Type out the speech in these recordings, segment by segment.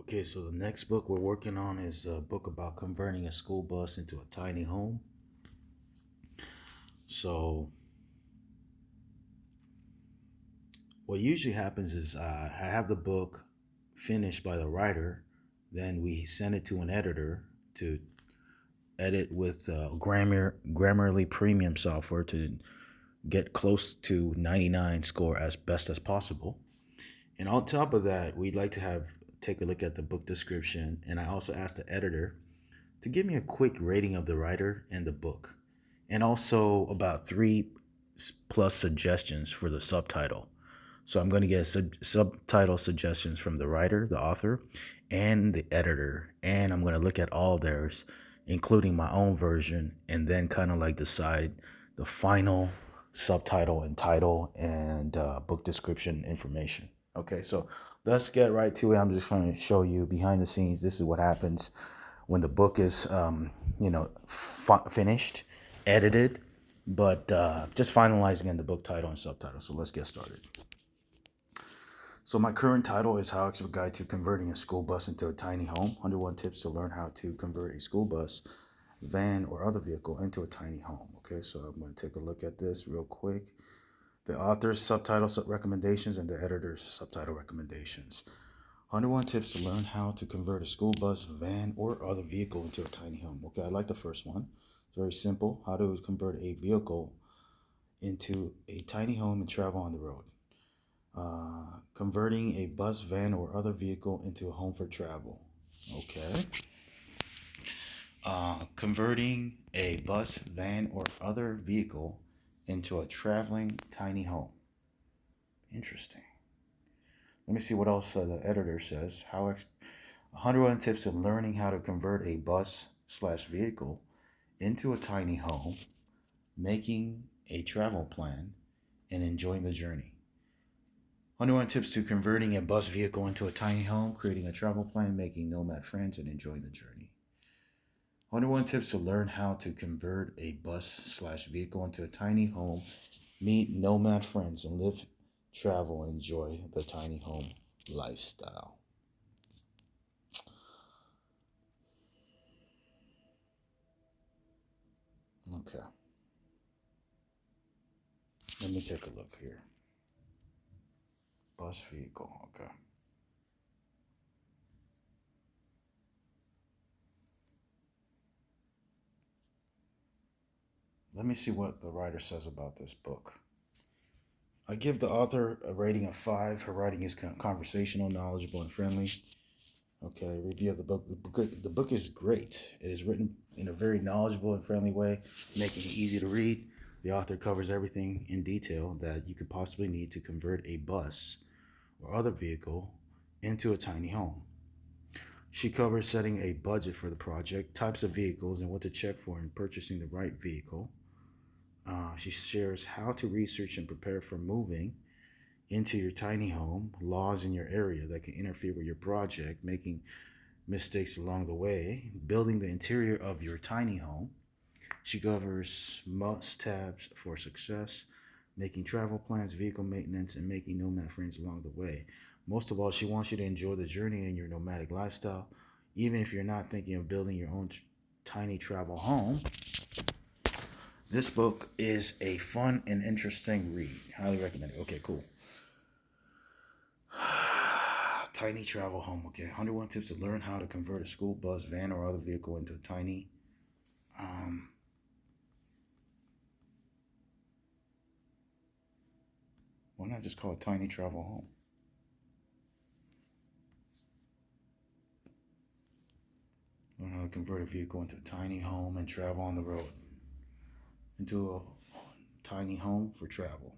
Okay, so the next book we're working on is a book about converting a school bus into a tiny home. So, what usually happens is I have the book finished by the writer, then we send it to an editor to edit with Grammarly Premium software to get close to 99 score as best as possible. And on top of that, we'd like to take a look at the book description, and I also asked the editor to give me a quick rating of the writer and the book, and also about three plus suggestions for the subtitle. So I'm going to get subtitle suggestions from the writer, the author, and the editor, and I'm going to look at all theirs, including my own version, and then kind of like decide the final subtitle and title and book description information. Okay, so let's get right to it. I'm just going to show you behind the scenes. This is what happens when the book is, finished, edited, but just finalizing in the book title and subtitle. So let's get started. So my current title is HowExpert Guide to Converting a School Bus into a Tiny Home. 101 Tips to Learn How to Convert a School Bus, Van, or Other Vehicle into a Tiny Home. Okay, so I'm going to take a look at this real quick. The author's subtitle recommendations and the editor's subtitle recommendations. 101 Tips to Learn How to Convert a School Bus, Van, or Other Vehicle into a Tiny Home. Okay, I like the first one. It's very simple. How to convert a vehicle into a tiny home and travel on the road. Converting a bus, van, or other vehicle into a home for travel. Okay. Converting a bus, van, or other vehicle into a traveling tiny home. Interesting. Let me see what else the editor says. 101 tips of learning how to convert a bus/vehicle into a tiny home, making a travel plan, and enjoying the journey. 101 tips to converting a bus vehicle into a tiny home, creating a travel plan, making nomad friends, and enjoying the journey. 101 tips to learn how to convert a bus/vehicle into a tiny home, meet nomad friends, and live, travel, and enjoy the tiny home lifestyle. Okay, let me take a look here. Bus vehicle, okay. Let me see what the writer says about this book. I give the author a rating of 5. Her writing is conversational, knowledgeable, and friendly. Okay, review of the book. The book is great. It is written in a very knowledgeable and friendly way, making it easy to read. The author covers everything in detail that you could possibly need to convert a bus or other vehicle into a tiny home. She covers setting a budget for the project, types of vehicles, and what to check for in purchasing the right vehicle. She shares how to research and prepare for moving into your tiny home, laws in your area that can interfere with your project, making mistakes along the way, building the interior of your tiny home. She covers must-haves for success, making travel plans, vehicle maintenance, and making nomad friends along the way. Most of all, she wants you to enjoy the journey in your nomadic lifestyle, even if you're not thinking of building your own tiny travel home. This book is a fun and interesting read. Highly recommend it. Okay, cool. Tiny travel home. Okay, 101 tips to learn how to convert a school bus, van, or other vehicle into a tiny. Um, why not just call it tiny travel home? Learn how to convert a vehicle into a tiny home and travel on the road. Into a tiny home for travel.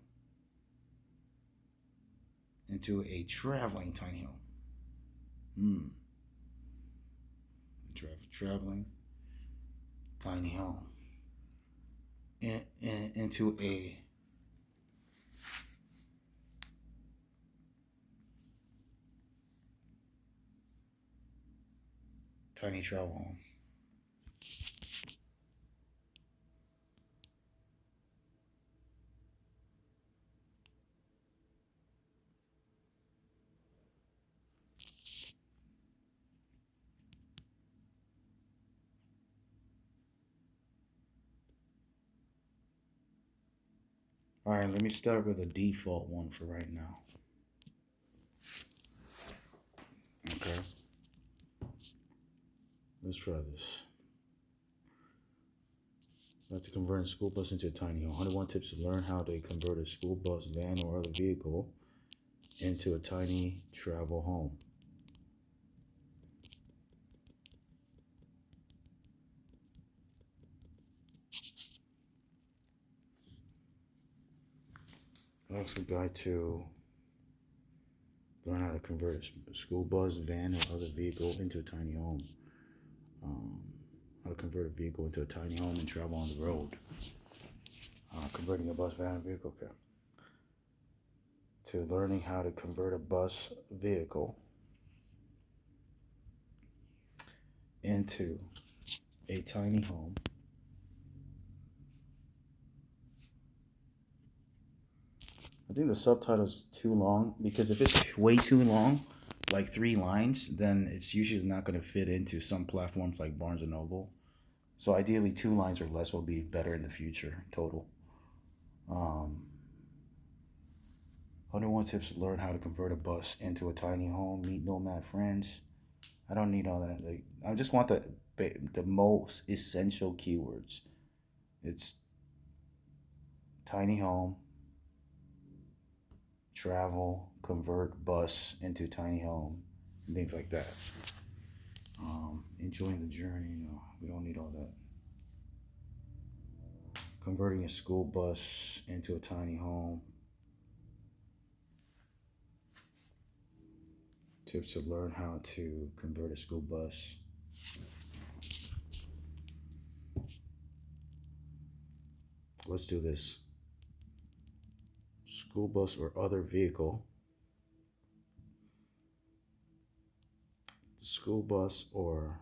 Into a traveling tiny home. Traveling tiny home. Into a tiny travel home. All right, let me start with a default one for right now. Okay. Let's try this. Like to convert a school bus into a tiny home. 101 tips to learn how to convert a school bus, van, or other vehicle into a tiny travel home. Also, guide to learn how to convert a school bus, van, or other vehicle into a tiny home. How to convert a vehicle into a tiny home and travel on the road. Converting a bus, van, vehicle. Okay. To learning how to convert a bus vehicle into a tiny home. I think the subtitle is too long because if it's way too long, like 3 lines, then it's usually not going to fit into some platforms like Barnes and Noble. So ideally, 2 lines or less will be better in the future. Total. 101 tips to learn how to convert a bus into a tiny home. Meet nomad friends. I don't need all that. Like, I just want the most essential keywords. It's tiny home, travel, convert bus into tiny home, and things like that. Enjoying the journey. No, we don't need all that. Converting a school bus into a tiny home. Tips to learn how to convert a school bus. Let's do this. School bus or other vehicle. School bus or,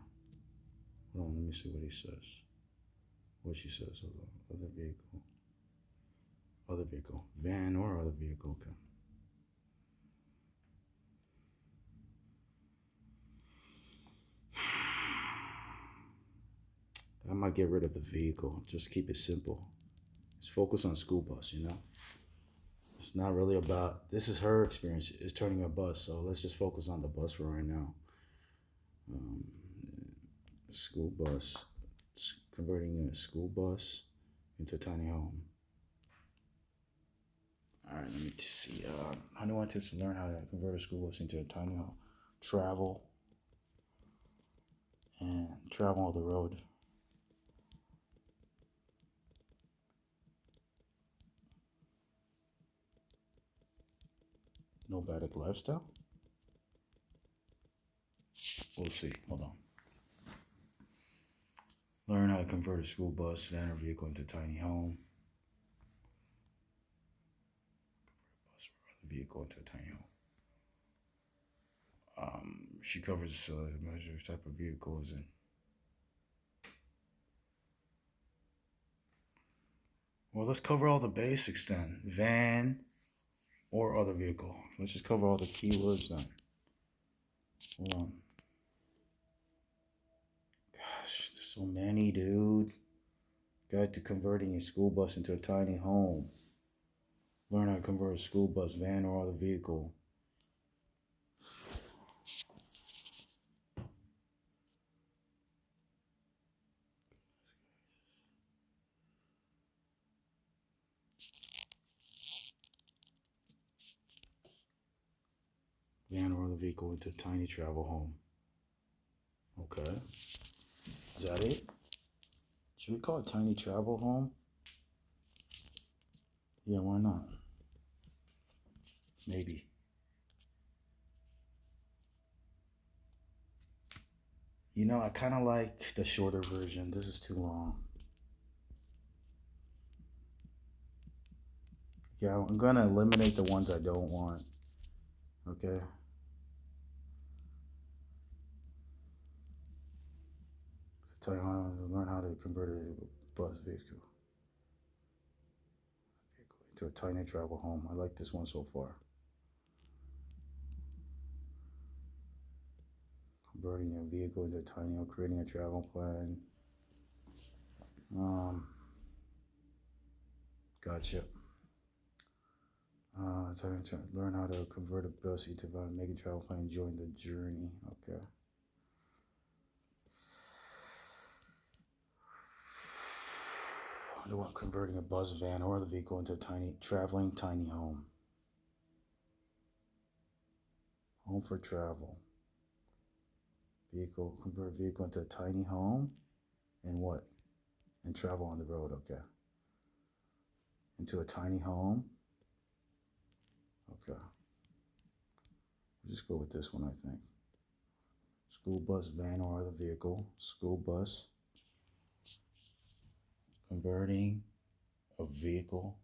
hold on, let me see what he says. What she says. Hold on. Other vehicle. Other vehicle. Van or other vehicle. Okay. I might get rid of the vehicle. Just keep it simple. Just focus on school bus, you know? It's not really about, this is her experience, is turning a bus. So let's just focus on the bus for right now. School bus. Converting a school bus into a tiny home. All right, let me see. 101 tips to learn how to convert a school bus into a tiny home. Travel. And travel on the road. Nomadic lifestyle. We'll see. Hold on. Learn how to convert a school bus, van, or vehicle into a tiny home. Bus or other vehicle into a tiny home. She covers measures type of vehicles and well, let's cover all the basics then. Van or other vehicle. Let's just cover all the keywords then. Hold on. Gosh, there's so many, dude. Guide to converting a school bus into a tiny home. Learn how to convert a school bus, van, or other vehicle. Van or other vehicle into a tiny travel home. Okay. Is that it? Should we call it tiny travel home? Yeah, why not? Maybe. You know, I kind of like the shorter version. This is too long. Yeah, I'm going to eliminate the ones I don't want. Okay. So tell you how to learn how to convert a bus vehicle into a tiny travel home. I like this one so far. Converting a vehicle into a tiny home, creating a travel plan. Gotcha. So to learn how to convert a bus into a make a travel plan, join the journey. Okay. I want converting a bus, van, or the vehicle into a traveling tiny home. Home for travel. Convert vehicle into a tiny home, and what? And travel on the road. Okay. Into a tiny home. Okay. We'll just go with this one, I think. School bus, van, or other vehicle. School bus. Converting a vehicle.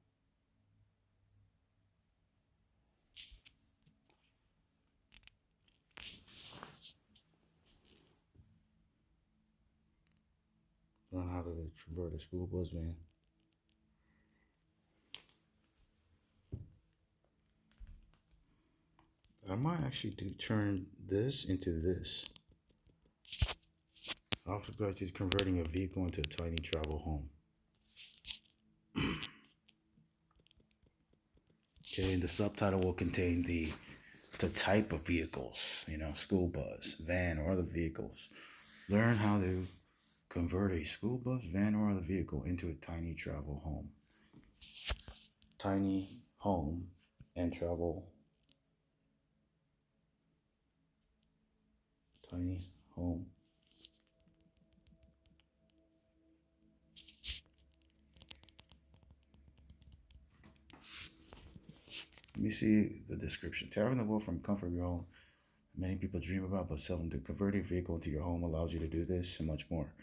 Learn how to convert a school bus, van. I might actually turn this into this. Officer Guide is converting a vehicle into a tiny travel home. Okay, and the subtitle will contain the type of vehicles, school bus, van, or other vehicles. Learn how to convert a school bus, van, or other vehicle into a tiny travel home. Tiny home and travel. Tiny home. Let me see the description. Traveling the world from comfort of your home. Many people dream about, but seldom do. Converting a vehicle into your home allows you to do this and much more.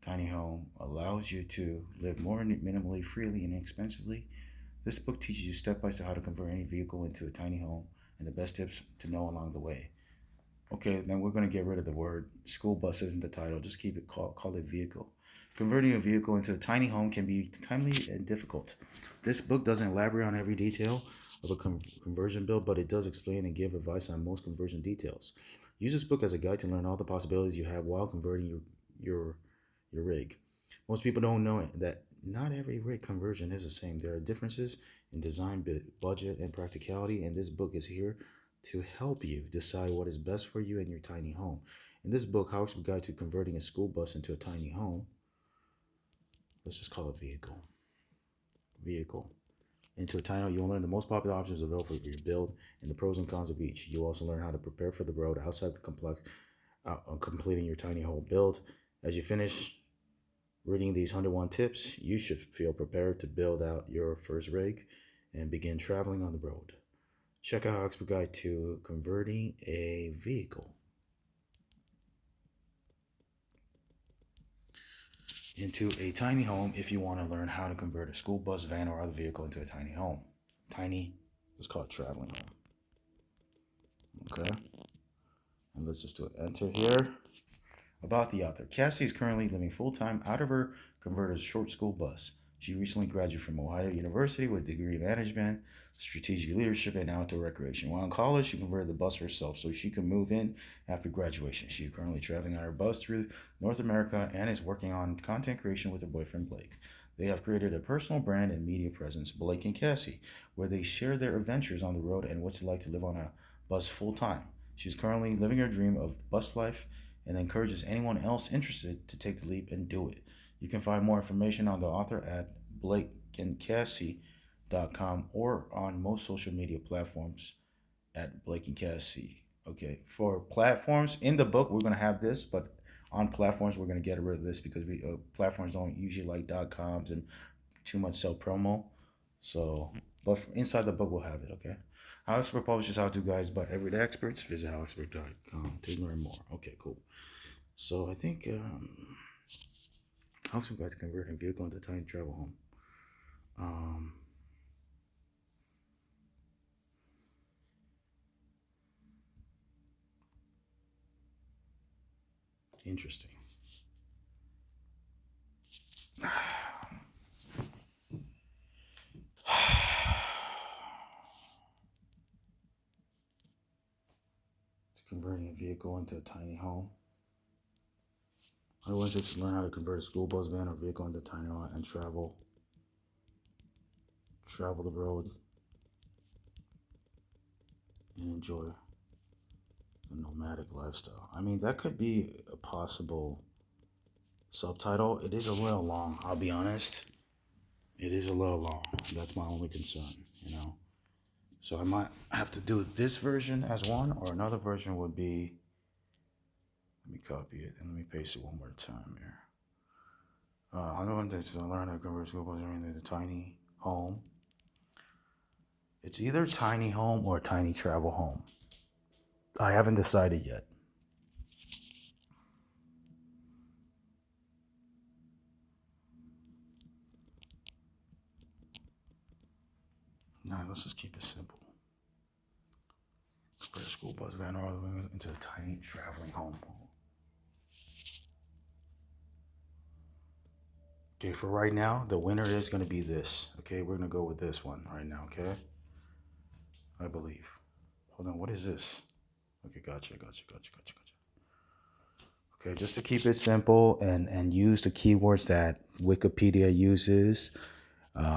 Tiny home allows you to live more minimally, freely, and inexpensively. This book teaches you step by step how to convert any vehicle into a tiny home and the best tips to know along the way. Okay, then we're going to get rid of the word school bus isn't the title. Just keep it call it vehicle. Converting a vehicle into a tiny home can be timely and difficult. This book doesn't elaborate on every detail of a conversion build, but it does explain and give advice on most conversion details. Use this book as a guide to learn all the possibilities you have while converting your rig. Most people don't know that not every rig conversion is the same. There are differences in design, budget, and practicality, and this book is here to help you decide what is best for you and your tiny home. In this book, HowExpert Guide to Converting a School Bus into a Tiny Home, let's just call it vehicle. Into a tiny home, you'll learn the most popular options available for your build and the pros and cons of each. You'll also learn how to prepare for the road outside the complex, completing your tiny home build. As you finish reading these 101 tips, you should feel prepared to build out your first rig and begin traveling on the road. Check out HowExpert Guide to Converting a Vehicle into a tiny home if you want to learn how to convert a school bus, van, or other vehicle into a tiny home. Let's call it traveling home. Okay. And let's just do an enter here. About the author. Cassie is currently living full-time out of her converted short school bus. She recently graduated from Ohio University with a degree in management, strategic leadership, and outdoor recreation. While in college, she converted the bus herself so she could move in after graduation. She is currently traveling on her bus through North America and is working on content creation with her boyfriend, Blake. They have created a personal brand and media presence, Blake and Cassie, where they share their adventures on the road and what it's like to live on a bus full-time. She's currently living her dream of bus life and encourages anyone else interested to take the leap and do it. You can find more information on the author at blakeandcassie.com or on most social media platforms at Blake and Cassie. Okay, for platforms in the book, we're going to have this, but on platforms, we're going to get rid of this because platforms don't usually like .coms and too much self promo. So, but inside the book, we'll have it. Okay. HowExpert publishes how-to guides by everyday experts. Visit HowExpert.com to learn more. Okay, cool. So I think HowExpert Guide to Converting a Vehicle into a Tiny Travel Home. Interesting. Converting a vehicle into a tiny home. Otherwise, if you learn how to convert a school bus, van, or vehicle into a tiny home and travel the road and enjoy the nomadic lifestyle. I mean, that could be a possible subtitle. It is a little long, I'll be honest. It is a little long. That's my only concern. So I might have to do this version as one, or another version would be, let me copy it and let me paste it one more time here. Another one is to learn how to convert school bus into a tiny home. It's either tiny home or tiny travel home. I haven't decided yet. No, let's just keep it simple. Convert a school bus van or into a tiny traveling home. Okay, for right now, the winner is going to be this. Okay, we're going to go with this one right now, okay? I believe. Hold on, what is this? Okay, gotcha. Okay, just to keep it simple and use the keywords that Wikipedia uses,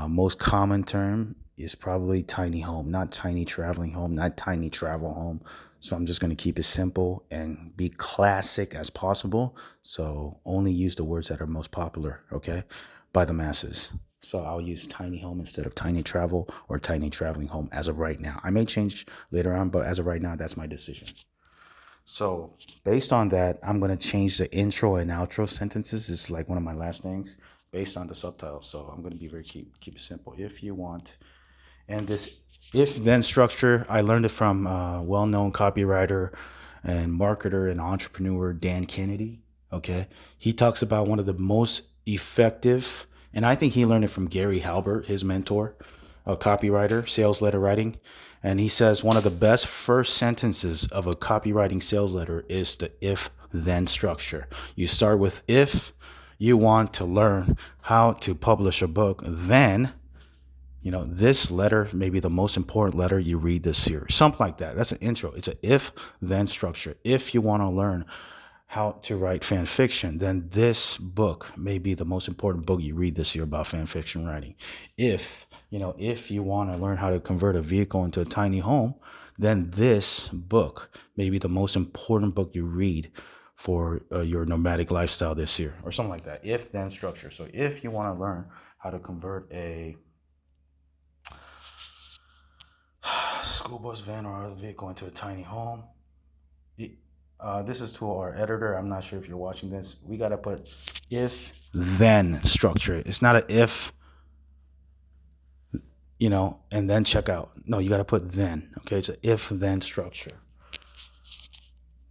most common term is probably tiny home, not tiny traveling home, not tiny travel home. So I'm just going to keep it simple and be classic as possible. So only use the words that are most popular, okay, by the masses. So I'll use tiny home instead of tiny travel or tiny traveling home as of right now. I may change later on, but as of right now, that's my decision. So based on that, I'm going to change the intro and outro sentences. It's like one of my last things based on the subtitle. So I'm going to be very keep it simple. If you want, and this if then structure, I learned it from well-known copywriter and marketer and entrepreneur Dan Kennedy. Okay, he talks about one of the most effective, and I think he learned it from Gary Halbert, his mentor, a copywriter, sales letter writing. And he says one of the best first sentences of a copywriting sales letter is the if then structure. You start with if you want to learn how to publish a book, then this letter may be the most important letter you read this year. Something like that. That's an intro. It's an if then structure. If you want to learn how to write fan fiction, then this book may be the most important book you read this year about fan fiction writing. If you want to learn how to convert a vehicle into a tiny home, then this book may be the most important book you read for your nomadic lifestyle this year, or something like that. If then structure. So if you want to learn how to convert a school bus van or other vehicle into a tiny home, this is to our editor. I'm not sure if you're watching this. We got to put if then structure. It's not a if, and then check out. No, you got to put then. Okay, it's an if then structure.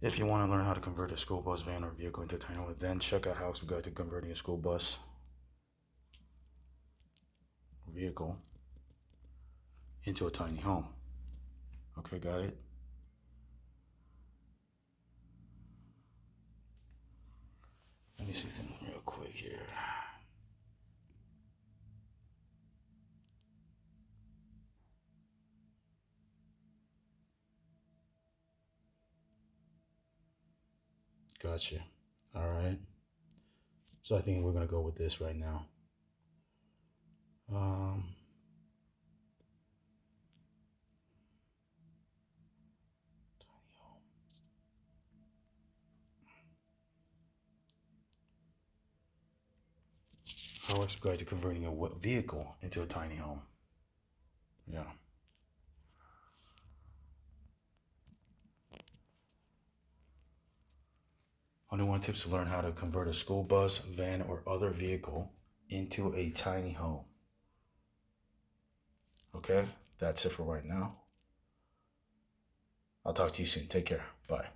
If you want to learn how to convert a school bus van or vehicle into a tiny home, then check out HowExpert Guide to Converting a School Bus vehicle into a tiny home. Okay, got it? Let me see something real quick here. Gotcha. All right. So I think we're going to go with this right now. HowExpert Guide to Converting a vehicle into a tiny home. Yeah. 21 tips to learn how to convert a school bus, van, or other vehicle into a tiny home. Okay, that's it for right now. I'll talk to you soon. Take care. Bye.